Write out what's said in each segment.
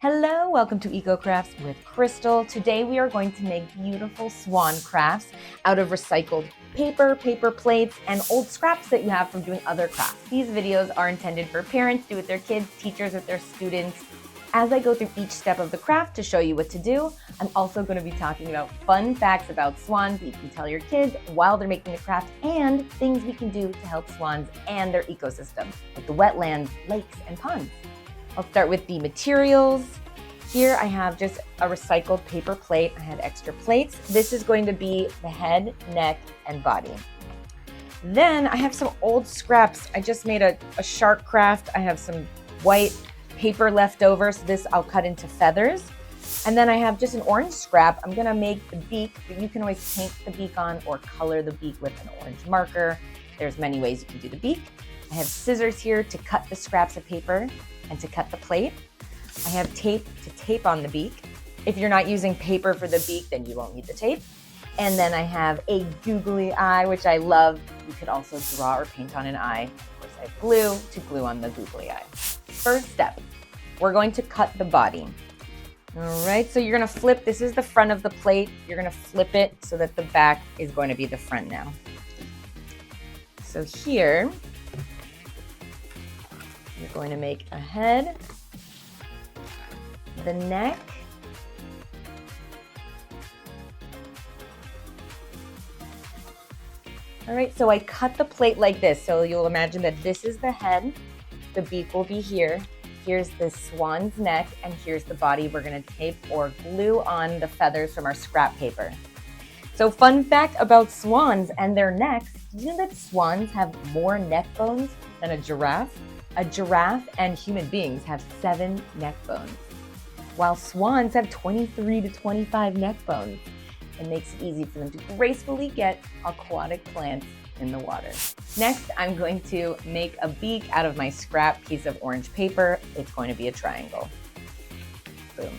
Hello, welcome to Eco Crafts with Crystal. Today we are going to make beautiful swan crafts out of recycled paper, paper plates, and old scraps that you have from doing other crafts. These videos are intended for parents to do with their kids, teachers with their students. As I go through each step of the craft to show you what to do, I'm also going to be talking about fun facts about swans that you can tell your kids while they're making the craft and things we can do to help swans and their ecosystem, like the wetlands, lakes, and ponds. I'll start with the materials. Here I have just a recycled paper plate. I had extra plates. This is going to be the head, neck, and body. Then I have some old scraps. I just made a shark craft. I have some white paper left over, so this I'll cut into feathers. And then I have just an orange scrap. I'm gonna make the beak, but you can always paint the beak on or color the beak with an orange marker. There's many ways you can do the beak. I have scissors here to cut the scraps of paper and to cut the plate. I have tape to tape on the beak. If you're not using paper for the beak, then you won't need the tape. And then I have a googly eye, which I love. You could also draw or paint on an eye. Of course, I have glue to glue on the googly eye. First step, we're going to cut the body. All right, so you're gonna flip, this is the front of the plate. You're gonna flip it so that the back is going to be the front now. So here, you're going to make a head, the neck, all right, so I cut the plate like this. So you'll imagine that this is the head, the beak will be here, here's the swan's neck, and here's the body. We're gonna tape or glue on the feathers from our scrap paper. So fun fact about swans and their necks, did you know that swans have more neck bones than a giraffe? A giraffe and human beings have 7 neck bones, while swans have 23 to 25 neck bones. It makes it easy for them to gracefully get aquatic plants in the water. Next, I'm going to make a beak out of my scrap piece of orange paper. It's going to be a triangle. Boom.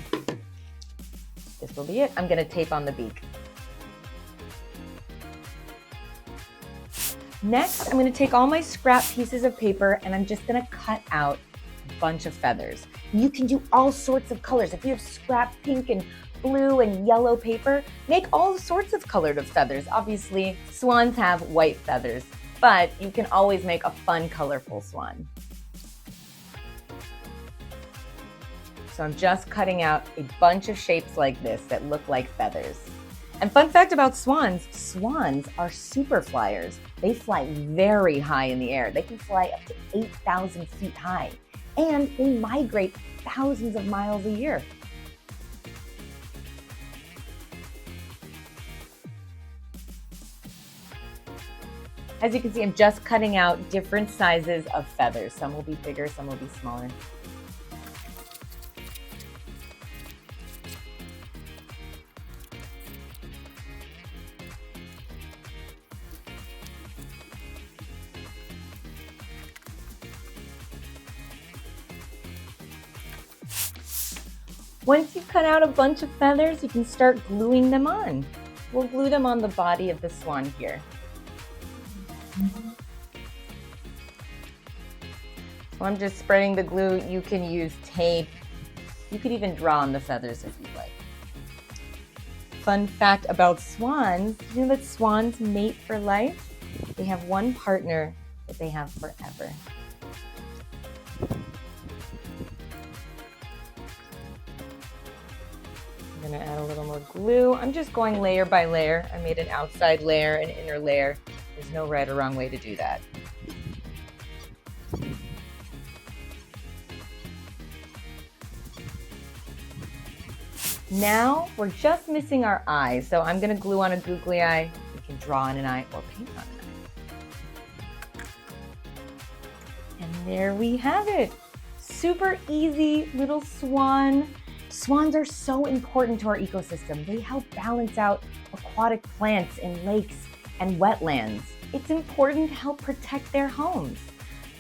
This will be it. I'm going to tape on the beak. Next, I'm going to take all my scrap pieces of paper and I'm just going to cut out a bunch of feathers. You can do all sorts of colors. If you have scrap pink and blue and yellow paper, make all sorts of colored feathers. Obviously, swans have white feathers, but you can always make a fun, colorful swan. So I'm just cutting out a bunch of shapes like this that look like feathers. And fun fact about swans, swans are super flyers. They fly very high in the air. They can fly up to 8,000 feet high, and they migrate thousands of miles a year. As you can see, I'm just cutting out different sizes of feathers. Some will be bigger, some will be smaller. Once you've cut out a bunch of feathers, you can start gluing them on. We'll glue them on the body of the swan here. So I'm just spreading the glue. You can use tape. You could even draw on the feathers if you'd like. Fun fact about swans, you know that swans mate for life? They have one partner that they have forever. I'm gonna add a little more glue. I'm just going layer by layer. I made an outside layer, an inner layer. There's no right or wrong way to do that. Now we're just missing our eyes. So I'm gonna glue on a googly eye. You can draw on an eye or paint on an eye. And there we have it. Super easy little swan. Swans are so important to our ecosystem. They help balance out aquatic plants in lakes and wetlands. It's important to help protect their homes.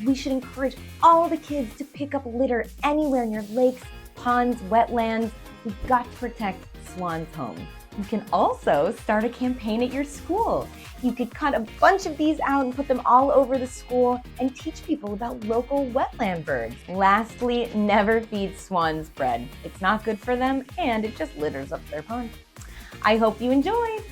We should encourage all the kids to pick up litter anywhere near lakes, ponds, wetlands. We've got to protect swans' homes. You can also start a campaign at your school. You could cut a bunch of these out and put them all over the school and teach people about local wetland birds. Lastly, never feed swans bread. It's not good for them and it just litters up their pond. I hope you enjoyed!